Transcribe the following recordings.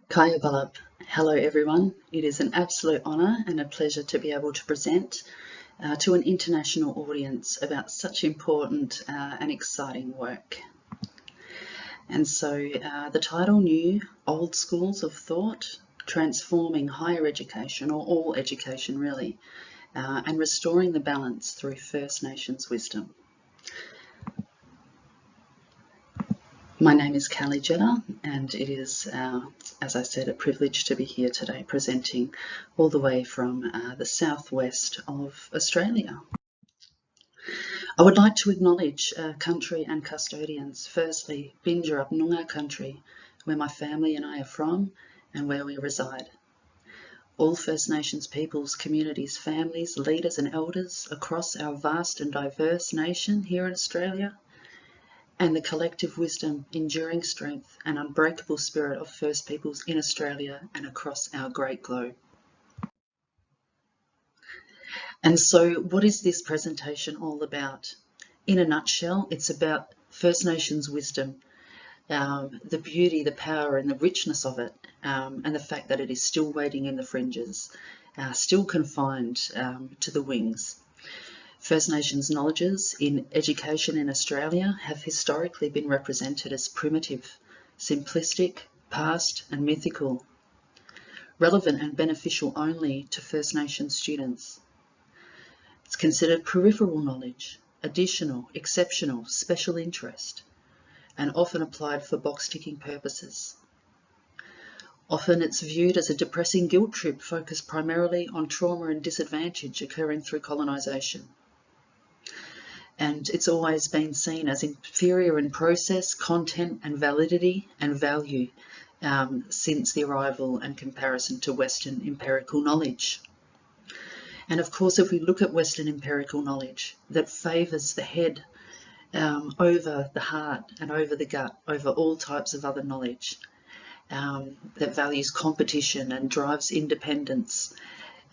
Kaya Balab. Hello everyone. It is an absolute honour and a pleasure to be able to present to an international audience about such important and exciting work. And so the title, New Old Schools of Thought, Transforming Higher Education, or all education really, and restoring the balance through First Nations wisdom. My name is Jetta, and it is, as I said, a privilege to be here today presenting all the way from the southwest of Australia. I would like to acknowledge country and custodians. Firstly, Bindjarab Noongar country, where my family and I are from and where we reside. All First Nations peoples, communities, families, leaders and elders across our vast and diverse nation here in Australia, and the collective wisdom, enduring strength and unbreakable spirit of First Peoples in Australia and across our great globe. And so what is this presentation all about? In a nutshell, it's about First Nations wisdom, the beauty, the power and the richness of it, and the fact that it is still waiting in the fringes, still confined to the wings. First Nations knowledges in education in Australia have historically been represented as primitive, simplistic, past and mythical, relevant and beneficial only to First Nations students. It's considered peripheral knowledge, additional, exceptional, special interest, and often applied for box-ticking purposes. Often it's viewed as a depressing guilt trip focused primarily on trauma and disadvantage occurring through colonisation. And it's always been seen as inferior in process, content and validity and value since the arrival and comparison to Western empirical knowledge. And of course, if we look at Western empirical knowledge that favours the head over the heart and over the gut, over all types of other knowledge, that values competition and drives independence,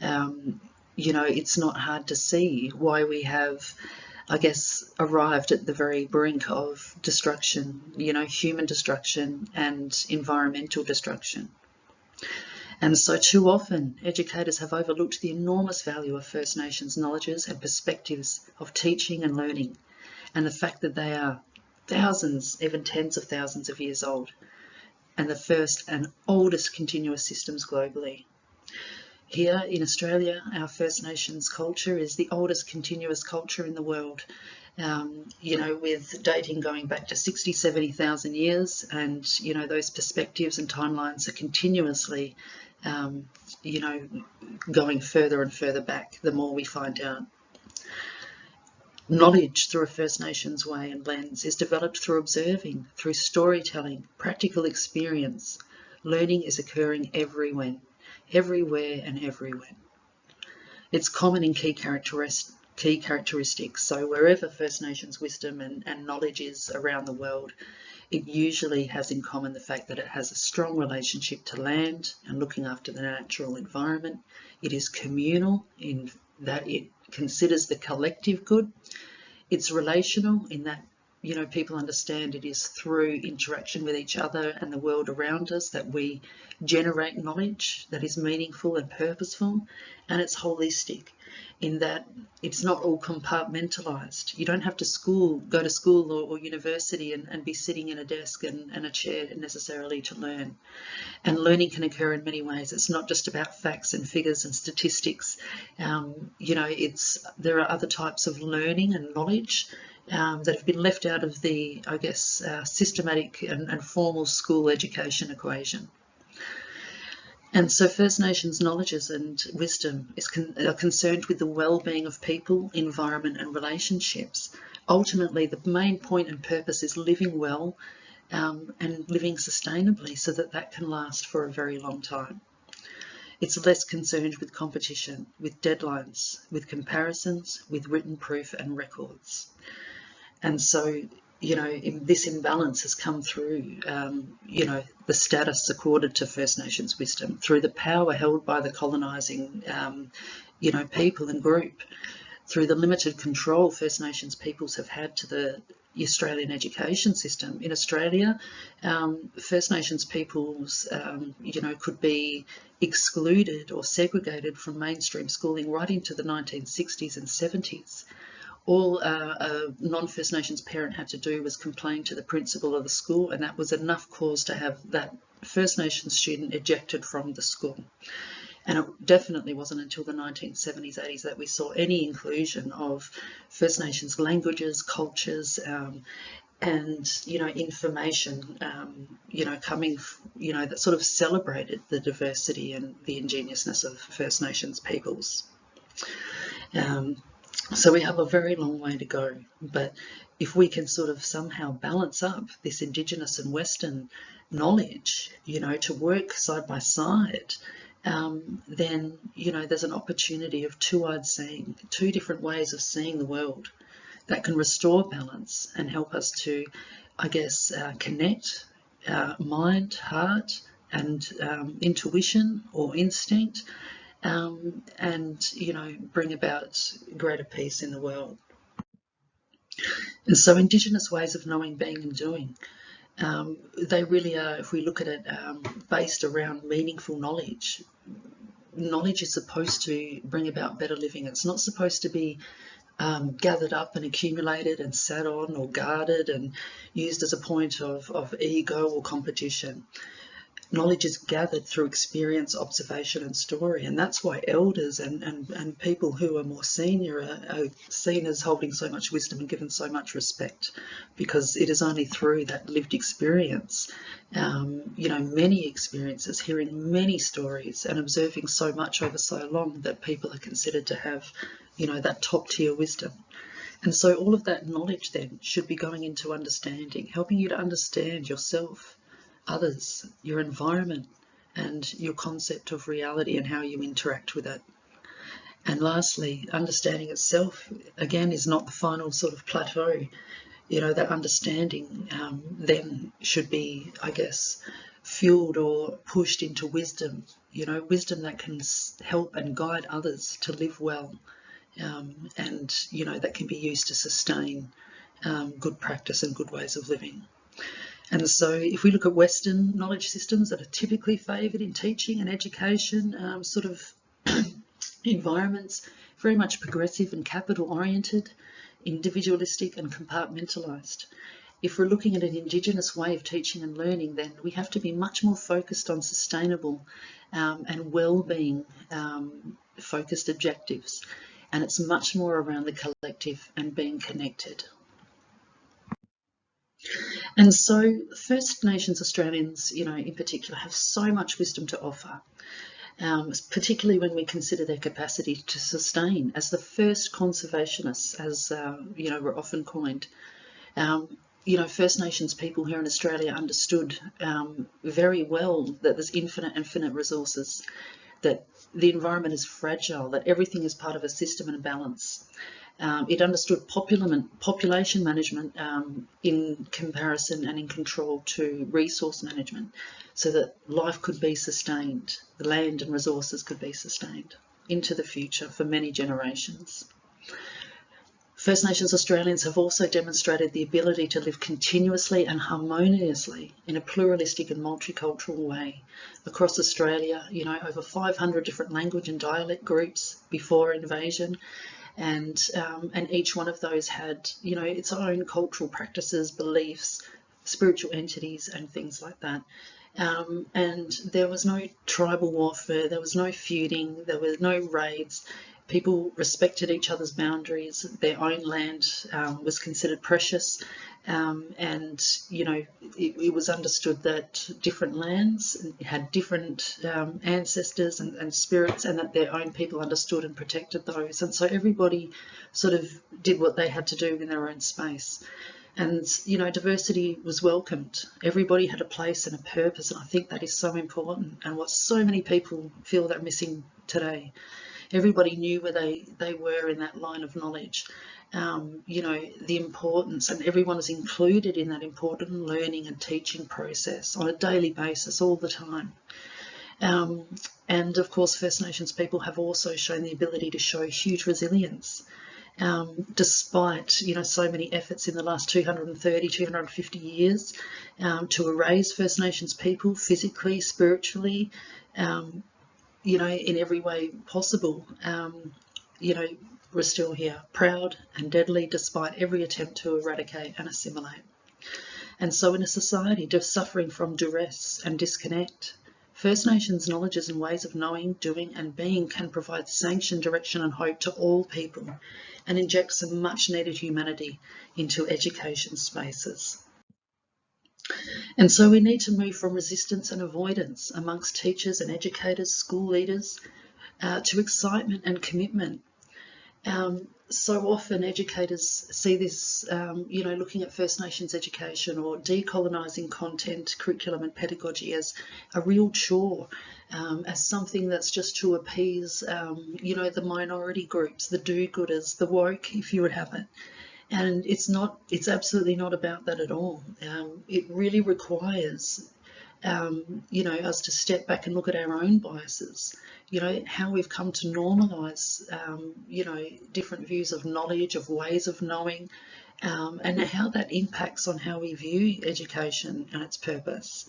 you know, it's not hard to see why we have, I guess, arrived at the very brink of destruction, you know, human destruction and environmental destruction. And so too often educators have overlooked the enormous value of First Nations knowledges and perspectives of teaching and learning, and the fact that they are thousands, even tens of thousands of years old, and the first and oldest continuous systems globally. Here in Australia, our First Nations culture is the oldest continuous culture in the world, you know, with dating going back to 60, 70,000 years, and, you know, those perspectives and timelines are continuously, you know, going further and further back the more we find out. Knowledge through a First Nations way and lens is developed through observing, through storytelling, practical experience. Learning is occurring everywhere and everywhere. It's common in key characteristics. So wherever First Nations wisdom and knowledge is around the world, it usually has in common the fact that it has a strong relationship to land and looking after the natural environment. It is communal in that it considers the collective good. It's relational in that, you know, people understand it is through interaction with each other and the world around us that we generate knowledge that is meaningful and purposeful. And it's holistic in that it's not all compartmentalized. You don't have to go to school or university and be sitting in a desk and a chair necessarily to learn. And learning can occur in many ways. It's not just about facts and figures and statistics. You know, there are other types of learning and knowledge that have been left out of the, I guess, systematic and formal school education equation. And so First Nations knowledges and wisdom are concerned with the well-being of people, environment and relationships. Ultimately, the main point and purpose is living well and living sustainably so that that can last for a very long time. It's less concerned with competition, with deadlines, with comparisons, with written proof and records. And so, you know, this imbalance has come through, you know, the status accorded to First Nations wisdom, through the power held by the colonising, you know, people and group, through the limited control First Nations peoples have had to the Australian education system. In Australia, First Nations peoples, could be excluded or segregated from mainstream schooling right into the 1960s and 70s. All a non-First Nations parent had to do was complain to the principal of the school, and that was enough cause to have that First Nations student ejected from the school. And it definitely wasn't until the 1970s, 80s that we saw any inclusion of First Nations languages, cultures, and information, coming, that sort of celebrated the diversity and the ingeniousness of First Nations peoples. So we have a very long way to go, but if we can sort of somehow balance up this Indigenous and Western knowledge, to work side by side, then, there's an opportunity of two-eyed seeing, two different ways of seeing the world that can restore balance and help us to, connect mind, heart, and intuition or instinct, and bring about greater peace in the world. And so Indigenous ways of knowing, being and doing, they really are, if we look at it, based around meaningful knowledge. Knowledge is supposed to bring about better living. It's not supposed to be gathered up and accumulated and sat on or guarded and used as a point of ego or competition. Knowledge is gathered through experience, observation and story, and that's why elders and people who are more senior are seen as holding so much wisdom and given so much respect, because it is only through that lived experience, many experiences, hearing many stories and observing so much over so long, that people are considered to have, that top tier wisdom. And so all of that knowledge then should be going into understanding, helping you to understand yourself, others, your environment, and your concept of reality and how you interact with it. And lastly, understanding itself, again, is not the final sort of plateau. That understanding then should be, fueled or pushed into wisdom, wisdom that can help and guide others to live well, and, that can be used to sustain good practice and good ways of living. And so if we look at Western knowledge systems that are typically favoured in teaching and education, environments, very much progressive and capital oriented, individualistic and compartmentalised. If we're looking at an Indigenous way of teaching and learning, then we have to be much more focused on sustainable and well-being focused objectives. And it's much more around the collective and being connected. And so First Nations Australians, in particular, have so much wisdom to offer, particularly when we consider their capacity to sustain as the first conservationists, as, were often coined. First Nations people here in Australia understood very well that there's infinite resources, that the environment is fragile, that everything is part of a system and a balance. It understood population management in comparison and in control to resource management, so that life could be sustained, the land and resources could be sustained into the future for many generations. First Nations Australians have also demonstrated the ability to live continuously and harmoniously in a pluralistic and multicultural way across Australia, over 500 different language and dialect groups before invasion. And each one of those had, its own cultural practices, beliefs, spiritual entities and things like that. And there was no tribal warfare, there was no feuding, there were no raids. People respected each other's boundaries. Their own land was considered precious, and it was understood that different lands had different ancestors and spirits, and that their own people understood and protected those. And so everybody sort of did what they had to do in their own space. And diversity was welcomed. Everybody had a place and a purpose, and I think that is so important, and what so many people feel they're missing today. Everybody knew where they were in that line of knowledge, the importance, and everyone is included in that important learning and teaching process on a daily basis all the time. And of course, First Nations people have also shown the ability to show huge resilience despite, you know, so many efforts in the last 230, 250 years to erase First Nations people physically, spiritually, you know, in every way possible. You know, we're still here, proud and deadly, despite every attempt to eradicate and assimilate. And so in a society just suffering from duress and disconnect, First Nations knowledges and ways of knowing, doing and being can provide sanction, direction and hope to all people and inject some much needed humanity into education spaces. And so we need to move from resistance and avoidance amongst teachers and educators, school leaders, to excitement and commitment. So often educators see this, you know, looking at First Nations education or decolonising content, curriculum and pedagogy as a real chore, as something that's just to appease, you know, the minority groups, the do-gooders, the woke, if you would have it. And it's not, it's absolutely not about that at all. It really requires you know, us to step back and look at our own biases, you know, how we've come to normalise, you know, different views of knowledge, of ways of knowing, and how that impacts on how we view education and its purpose.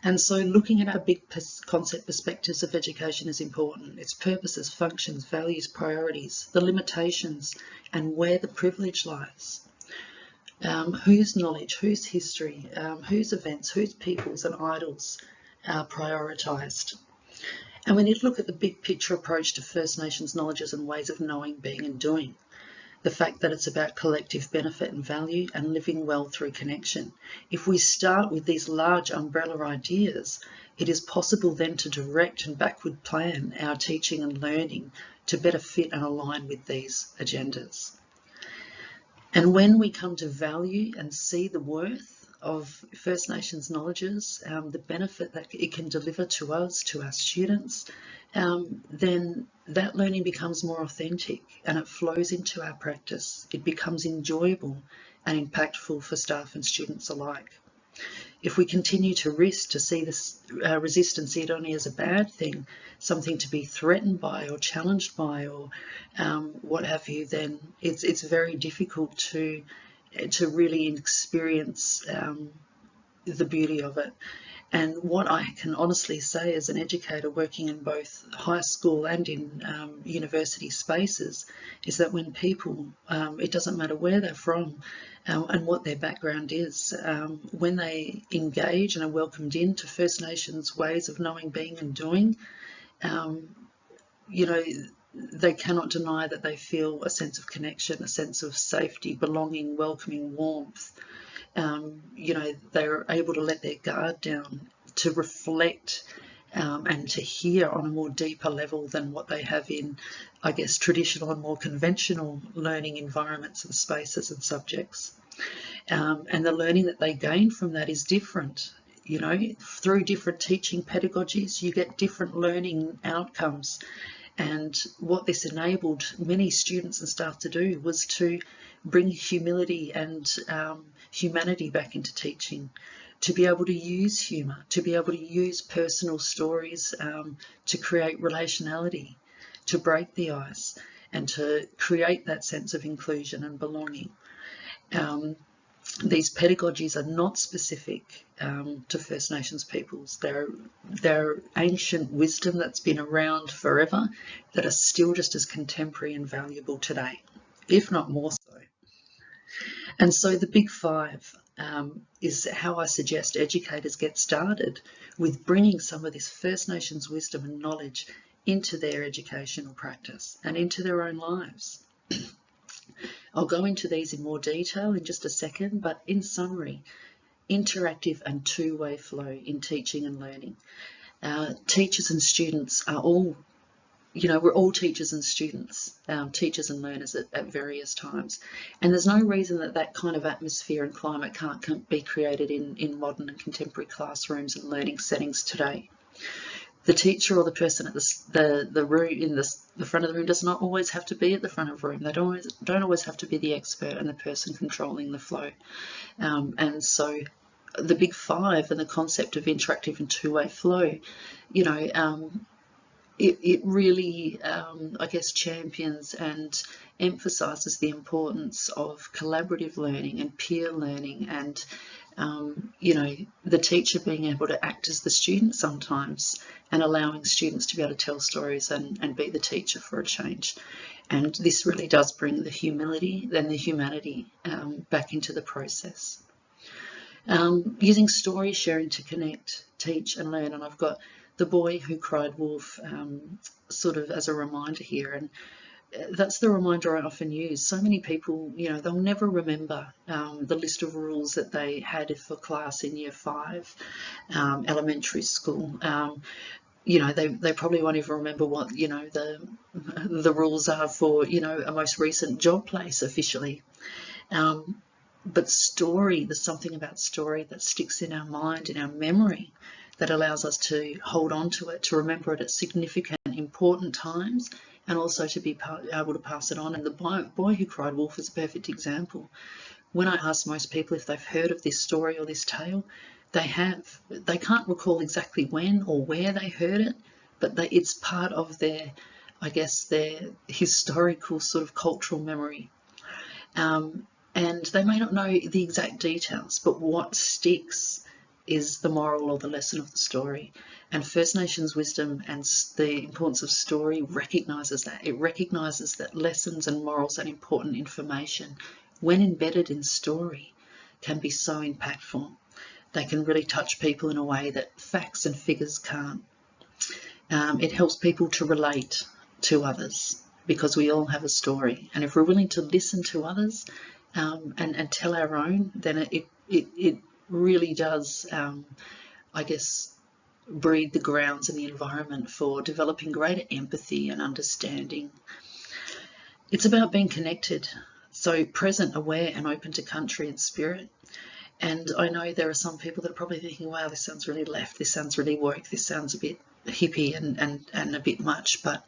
And so looking at our big concept perspectives of education is important. Its purposes, functions, values, priorities, the limitations, and where the privilege lies. Whose knowledge, whose history, whose events, whose peoples and idols are prioritised. And we need to look at the big picture approach to First Nations knowledges and ways of knowing, being and doing. The fact that it's about collective benefit and value and living well through connection. If we start with these large umbrella ideas, it is possible then to direct and backward plan our teaching and learning to better fit and align with these agendas. And when we come to value and see the worth of First Nations knowledges, the benefit that it can deliver to us, to our students, then that learning becomes more authentic and it flows into our practice. It becomes enjoyable and impactful for staff and students alike. If we continue to risk to see this resist and see it only as a bad thing, something to be threatened by or challenged by or what have you, then it's very difficult to really experience the beauty of it. And what I can honestly say as an educator working in both high school and in university spaces is that when people, it doesn't matter where they're from and what their background is, when they engage and are welcomed into First Nations ways of knowing, being and doing, you know, they cannot deny that they feel a sense of connection, a sense of safety, belonging, welcoming, warmth. You know, they're able to let their guard down, to reflect and to hear on a more deeper level than what they have in, I guess, traditional and more conventional learning environments and spaces and subjects. And the learning that they gain from that is different. You know, through different teaching pedagogies, you get different learning outcomes. And what this enabled many students and staff to do was to bring humility and humanity back into teaching, to be able to use humour, to be able to use personal stories to create relationality, to break the ice and to create that sense of inclusion and belonging. These pedagogies are not specific to First Nations peoples. They're ancient wisdom that's been around forever that are still just as contemporary and valuable today, if not more so. And so the big five is how I suggest educators get started with bringing some of this First Nations wisdom and knowledge into their educational practice and into their own lives. I'll go into these in more detail in just a second, but in summary, interactive and two-way flow in teaching and learning. Teachers and students are all, you know, we're all teachers and students, teachers and learners at various times. And there's no reason that that kind of atmosphere and climate can't be created in modern and contemporary classrooms and learning settings today. The teacher or the person at the room in the front of the room does not always have to be at the front of the room. They don't always have to be the expert and the person controlling the flow. And so the big five and the concept of interactive and two-way flow, you know, it really, I guess, champions and emphasises the importance of collaborative learning and peer learning, and you know, the teacher being able to act as the student sometimes, and allowing students to be able to tell stories and be the teacher for a change. And this really does bring the humility and the humanity back into the process. Using story sharing to connect, teach and learn. And I've got The Boy Who Cried Wolf sort of as a reminder here, and that's the reminder I often use. So many people, you know, they'll never remember the list of rules that they had for class in year 5, elementary school. You know, they probably won't even remember what, you know, the rules are for, you know, a most recent job place officially. But story, there's something about story that sticks in our mind, in our memory, that allows us to hold on to it, to remember it at significant, important times, and also to be able to pass it on. And The Boy Who Cried Wolf is a perfect example. When I ask most people if they've heard of this story or this tale, they have. They can't recall exactly when or where they heard it, but it's part of their, I guess, their historical sort of cultural memory. And they may not know the exact details, but what sticks is the moral or the lesson of the story. And First Nations wisdom and the importance of story recognises that. It recognises that lessons and morals and important information, when embedded in story, can be so impactful. They can really touch people in a way that facts and figures can't. It helps people to relate to others, because we all have a story. And if we're willing to listen to others and tell our own, then it really does, I guess, breed the grounds and the environment for developing greater empathy and understanding. It's about being connected, so present, aware and open to country and spirit. And I know there are some people that are probably thinking, wow, this sounds really left, this sounds really woke, this sounds a bit hippie and a bit much, but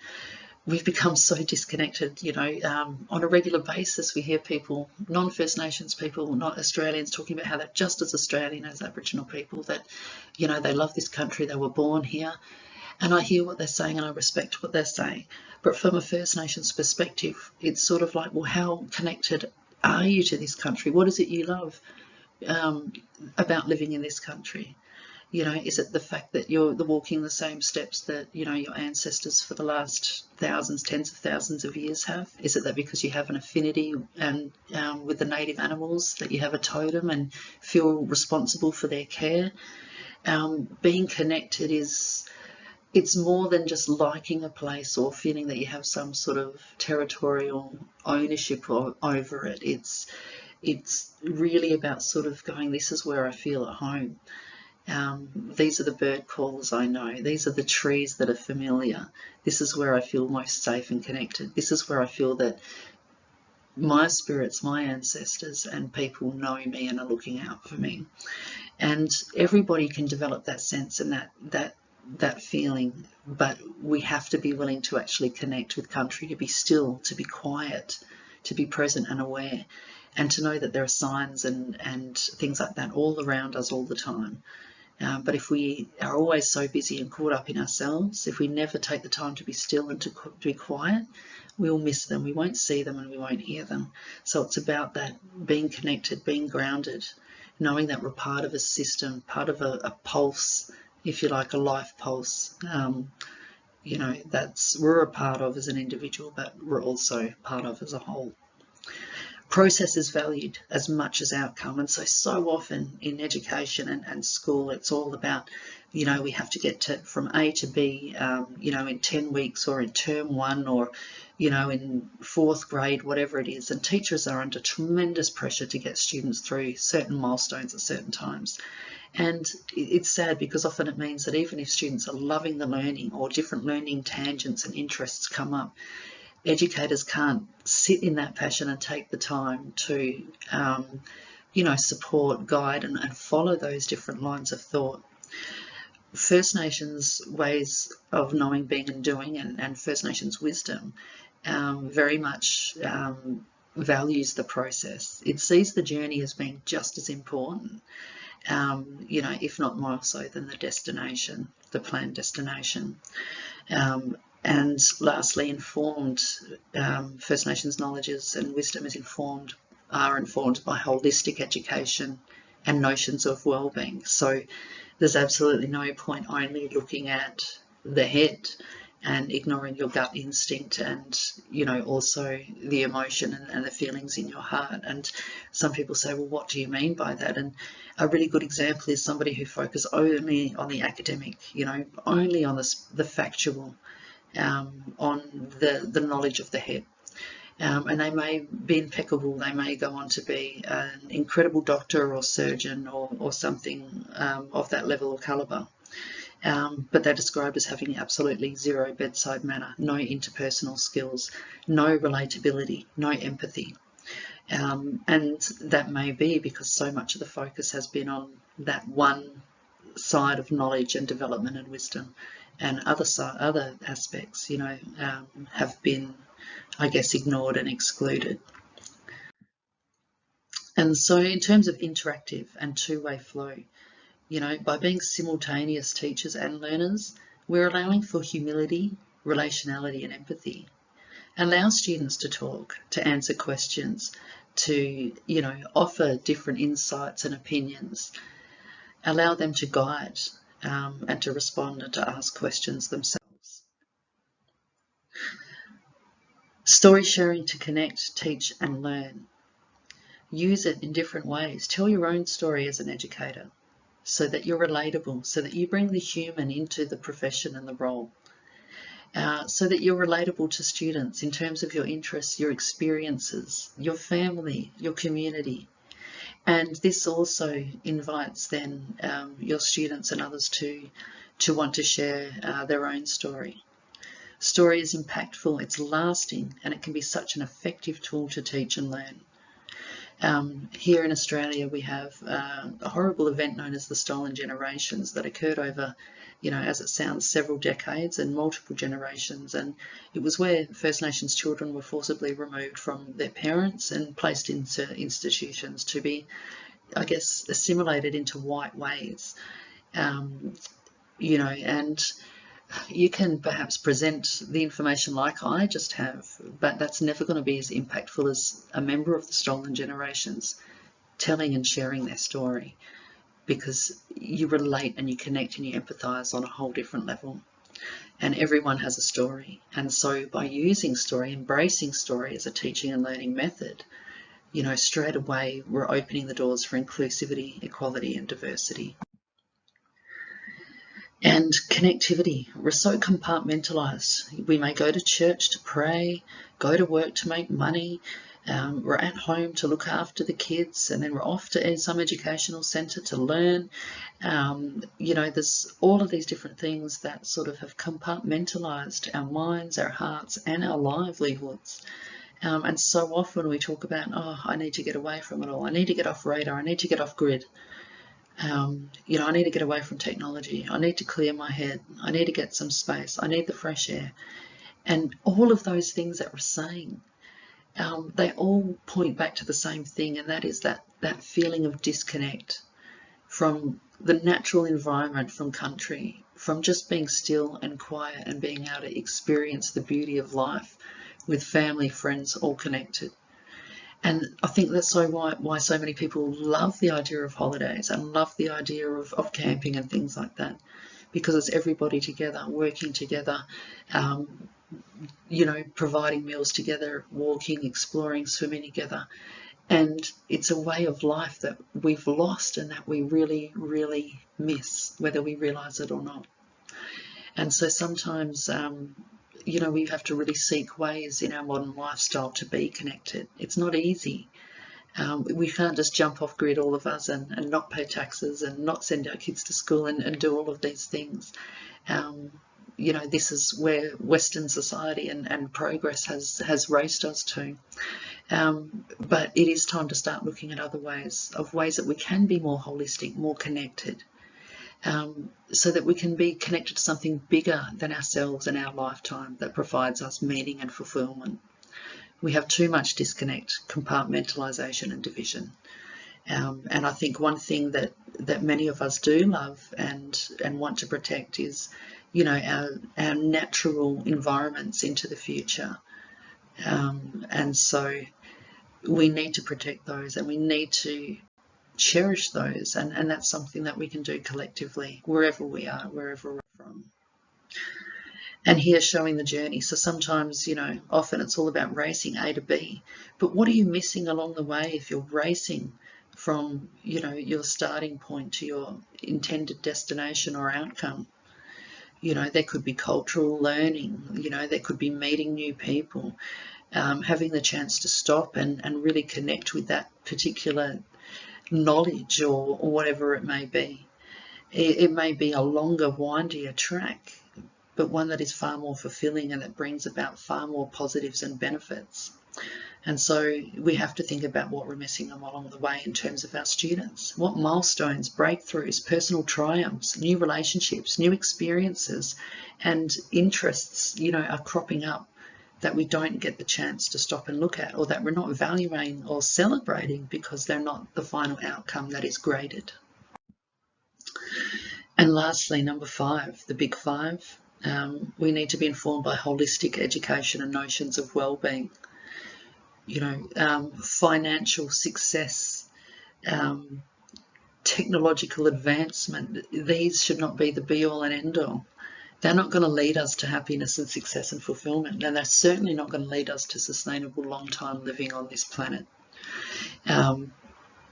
we've become so disconnected, you know. On a regular basis we hear people, non-First Nations people, not Australians, talking about how they're just as Australian as Aboriginal people, that, you know, they love this country, they were born here. And I hear what they're saying and I respect what they're saying. But from a First Nations perspective, it's sort of like, well, how connected are you to this country? What is it you love about living in this country? You know, is it the fact that you're walking the same steps that, you know, your ancestors for the last thousands, tens of thousands of years have? Is it that because you have an affinity and with the native animals, that you have a totem and feel responsible for their care? Being connected it's more than just liking a place or feeling that you have some sort of territorial ownership over it. It's really about sort of going, this is where I feel at home. These are the bird calls I know. These are the trees that are familiar. This is where I feel most safe and connected. This is where I feel that my spirits, my ancestors and people know me and are looking out for me. And everybody can develop that sense and that feeling, but we have to be willing to actually connect with country, to be still, to be quiet, to be present and aware, and to know that there are signs and things like that all around us all the time. But if we are always so busy and caught up in ourselves, if we never take the time to be still and to be quiet, we'll miss them, we won't see them and we won't hear them. So it's about that, being connected, being grounded, knowing that we're part of a system, part of a pulse, if you like, a life pulse, you know, we're a part of as an individual, but we're also part of as a whole. Process is valued as much as outcome, and so often in education and school it's all about, you know, we have to get from A to B, you know, in 10 weeks or in term 1 or, you know, in 4th grade, whatever it is. And teachers are under tremendous pressure to get students through certain milestones at certain times. And it's sad because often it means that even if students are loving the learning or different learning tangents and interests come up, educators can't sit in that passion and take the time to, you know, support, guide and follow those different lines of thought. First Nations ways of knowing, being and doing, and First Nations wisdom very much values the process. It sees the journey as being just as important. you know, if not more so than the destination, the planned destination. And lastly, informed, First Nations knowledges and wisdom are informed by holistic education and notions of well-being. So there's absolutely no point only looking at the head and ignoring your gut instinct and, you know, also the emotion and the feelings in your heart. And some people say, well, what do you mean by that? And a really good example is somebody who focuses only on the academic, you know, only on the factual, on the knowledge of the head. And they may be impeccable, they may go on to be an incredible doctor or surgeon or something of that level or calibre. But they're described as having absolutely zero bedside manner, no interpersonal skills, no relatability, no empathy. And that may be because so much of the focus has been on that one side of knowledge and development and wisdom, and other aspects, you know, have been, I guess, ignored and excluded. And so in terms of interactive and two-way flow, you know, by being simultaneous teachers and learners, we're allowing for humility, relationality and empathy. Allow students to talk, to answer questions, to, you know, offer different insights and opinions. Allow them to guide and to respond and to ask questions themselves. Story sharing to connect, teach and learn. Use it in different ways. Tell your own story as an educator so that you're relatable, so that you bring the human into the profession and the role, so that you're relatable to students in terms of your interests, your experiences, your family, your community. And this also invites then your students and others to want to share their own story. Story is impactful, it's lasting, and it can be such an effective tool to teach and learn. Here in Australia, we have a horrible event known as the Stolen Generations that occurred over, you know, as it sounds, several decades and multiple generations. And it was where First Nations children were forcibly removed from their parents and placed into institutions to be, I guess, assimilated into white ways. You know, and you can perhaps present the information like I just have, but that's never going to be as impactful as a member of the Stolen Generations telling and sharing their story, because you relate and you connect and you empathise on a whole different level. And everyone has a story. And so by using story, embracing story as a teaching and learning method, you know, straight away we're opening the doors for inclusivity, equality and diversity. And connectivity. We're so compartmentalised. We may go to church to pray, go to work to make money, we're at home to look after the kids, and then we're off to some educational centre to learn. You know, there's all of these different things that sort of have compartmentalised our minds, our hearts and our livelihoods. And so often we talk about, oh, I need to get away from it all. I need to get off radar. I need to get off grid. You know, I need to get away from technology. I need to clear my head. I need to get some space. I need the fresh air. And all of those things that we're saying, they all point back to the same thing, and that is that feeling of disconnect from the natural environment, from country, from just being still and quiet and being able to experience the beauty of life with family, friends, all connected. And I think that's why so many people love the idea of holidays and love the idea of camping and things like that, because it's everybody together, working together, you know, providing meals together, walking, exploring, swimming together. And it's a way of life that we've lost and that we really, really miss, whether we realise it or not. And so sometimes, you know, we have to really seek ways in our modern lifestyle to be connected. It's not easy. We can't just jump off grid, all of us, and not pay taxes and not send our kids to school and do all of these things. You know, this is where Western society and progress has raced us to. But it is time to start looking at other ways that we can be more holistic, more connected. So that we can be connected to something bigger than ourselves and our lifetime that provides us meaning and fulfillment. We have too much disconnect, compartmentalisation and division. And I think one thing that many of us do love and want to protect is, our natural environments into the future. And so we need to protect those, and we need to cherish those, and that's something that we can do collectively wherever we are, wherever we're from. And here showing the journey. So sometimes, often it's all about racing A to B, but what are you missing along the way if you're racing from, your starting point to your intended destination or outcome? There could be cultural learning, there could be meeting new people, having the chance to stop and really connect with that particular knowledge or whatever it may be. It may be a longer, windier track, but one that is far more fulfilling and that brings about far more positives and benefits. And so we have to think about what we're missing along the way in terms of our students. What milestones, breakthroughs, personal triumphs, new relationships, new experiences and interests, are cropping up that we don't get the chance to stop and look at, or that we're not valuing or celebrating because they're not the final outcome that is graded. And lastly, number 5, the big 5, we need to be informed by holistic education and notions of well-being. Financial success, technological advancement, these should not be the be-all and end-all. They're not going to lead us to happiness and success and fulfillment, and they're certainly not going to lead us to sustainable long-time living on this planet.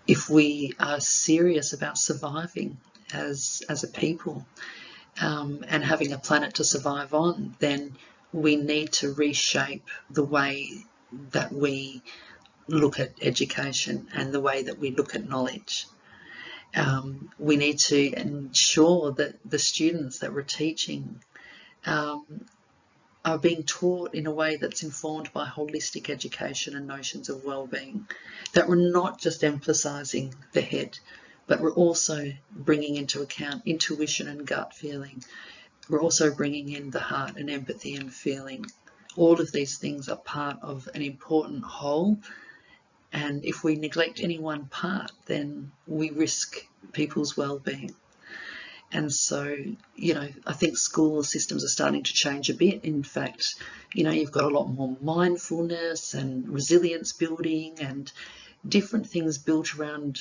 If we are serious about surviving as a people and having a planet to survive on, then we need to reshape the way that we look at education and the way that we look at knowledge. We need to ensure that the students that we're teaching are being taught in a way that's informed by holistic education and notions of well-being, that we're not just emphasising the head, but we're also bringing into account intuition and gut feeling. We're also bringing in the heart and empathy and feeling. All of these things are part of an important whole, and if we neglect any one part, then we risk people's well-being. And so, I think school systems are starting to change a bit. In fact, you've got a lot more mindfulness and resilience building and different things built around,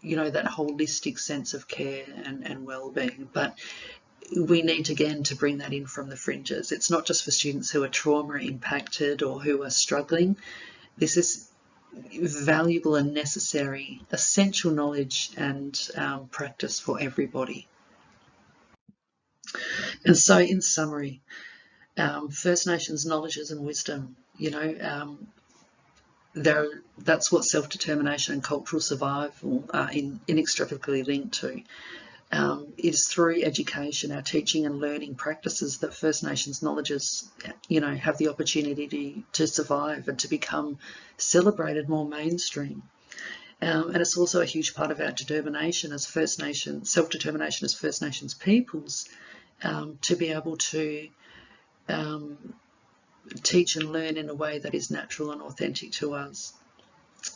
that holistic sense of care and well-being. But we need, again, to bring that in from the fringes. It's not just for students who are trauma impacted or who are struggling. This is valuable and necessary, essential knowledge and practice for everybody. And so, in summary, First Nations knowledges and wisdom, that's what self-determination and cultural survival are inextricably linked to. Is through education, our teaching and learning practices, that First Nations knowledges, have the opportunity to survive and to become celebrated more mainstream. And it's also a huge part of our determination as First Nations, self-determination as First Nations peoples, to be able to teach and learn in a way that is natural and authentic to us.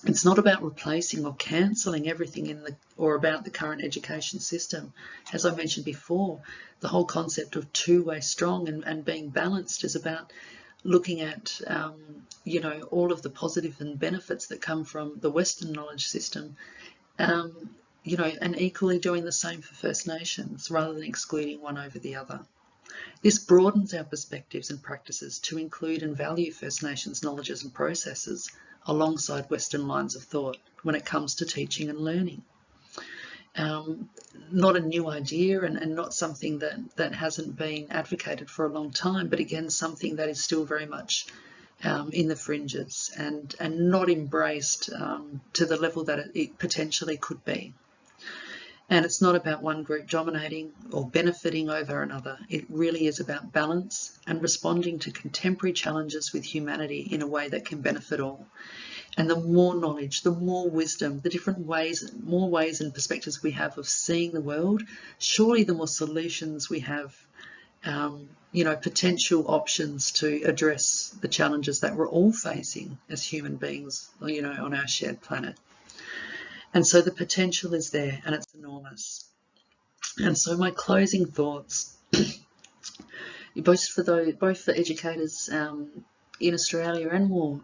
It's not about replacing or cancelling everything or about the current education system. As I mentioned before, the whole concept of two-way strong and being balanced is about looking at, all of the positive and benefits that come from the Western knowledge system, and equally doing the same for First Nations rather than excluding one over the other. This broadens our perspectives and practices to include and value First Nations knowledges and processes alongside Western lines of thought when it comes to teaching and learning. Not a new idea and not something that hasn't been advocated for a long time, but again, something that is still very much in the fringes and not embraced to the level that it potentially could be. And it's not about one group dominating or benefiting over another. It really is about balance and responding to contemporary challenges with humanity in a way that can benefit all. And the more knowledge, the more wisdom, the different ways, more ways and perspectives we have of seeing the world, surely the more solutions we have, potential options to address the challenges that we're all facing as human beings, on our shared planet. And so the potential is there, and it's enormous. And so my closing thoughts, both for educators in Australia and more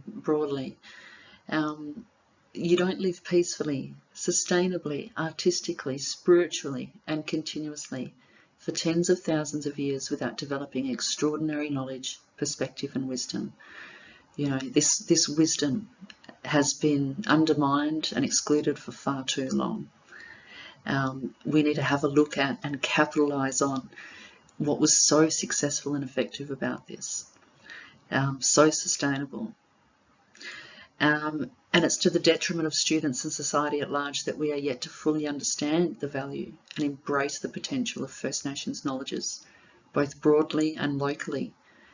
broadly, you don't live peacefully, sustainably, artistically, spiritually, and continuously for tens of thousands of years without developing extraordinary knowledge, perspective, and wisdom. You know, this wisdom has been undermined and excluded for far too long. We need to have a look at and capitalise on what was so successful and effective about this, so sustainable. And it's to the detriment of students and society at large that we are yet to fully understand the value and embrace the potential of First Nations knowledges, both broadly and locally,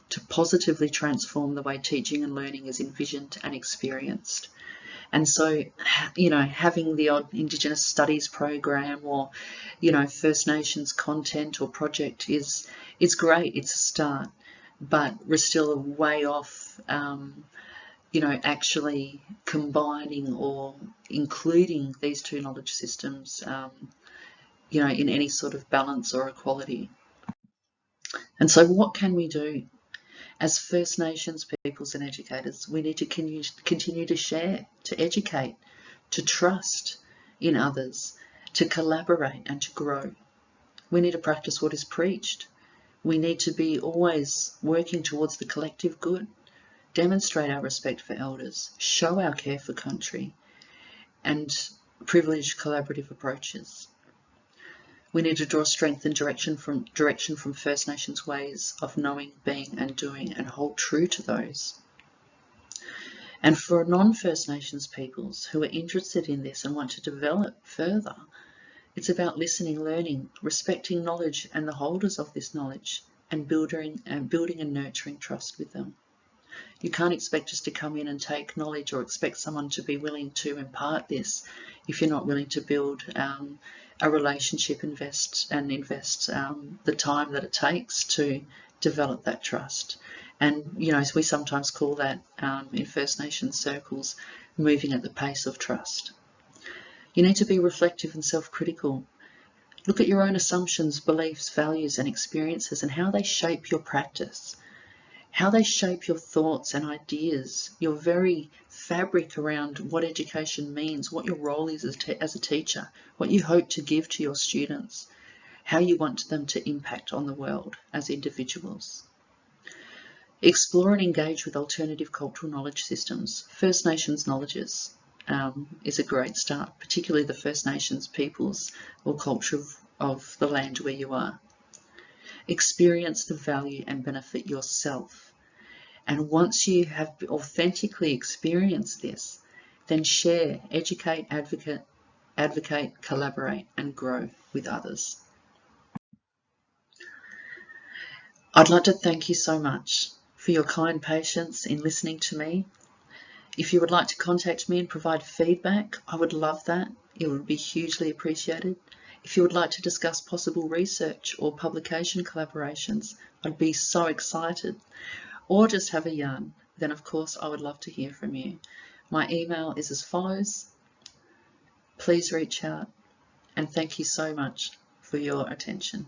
to positively transform the way teaching and learning is envisioned and experienced. And so, you know, having the odd Indigenous Studies program or, you know, First Nations content or project is great. It's a start, but we're still a way off, you know, actually combining or including these two knowledge systems, you know, in any sort of balance or equality. And so what can we do? As First Nations peoples and educators, we need to continue to share, to educate, to trust in others, to collaborate and to grow. We need to practice what is preached. We need to be always working towards the collective good, demonstrate our respect for elders, show our care for country, and privilege collaborative approaches. We need to draw strength and direction from First Nations ways of knowing, being and doing, and hold true to those. And for non-First Nations peoples who are interested in this and want to develop further, it's about listening, learning, respecting knowledge and the holders of this knowledge, and building and nurturing trust with them. You can't expect us to come in and take knowledge or expect someone to be willing to impart this if you're not willing to build a relationship, invest the time that it takes to develop that trust. And, you know, as we sometimes call that in First Nations circles, moving at the pace of trust. You need to be reflective and self-critical. Look at your own assumptions, beliefs, values and experiences and how they shape your practice, how they shape your thoughts and ideas, your very fabric around what education means, what your role is as a teacher, what you hope to give to your students, how you want them to impact on the world as individuals. Explore and engage with alternative cultural knowledge systems. First Nations knowledges is a great start, particularly the First Nations peoples or culture of the land where you are. Experience the value and benefit yourself. And once you have authentically experienced this, then share, educate, advocate, collaborate, and grow with others. I'd like to thank you so much for your kind patience in listening to me. If you would like to contact me and provide feedback, I would love that. It would be hugely appreciated. If you would like to discuss possible research or publication collaborations, I'd be so excited. Or just have a yarn, then of course I would love to hear from you. My email is as follows. Please reach out, and thank you so much for your attention.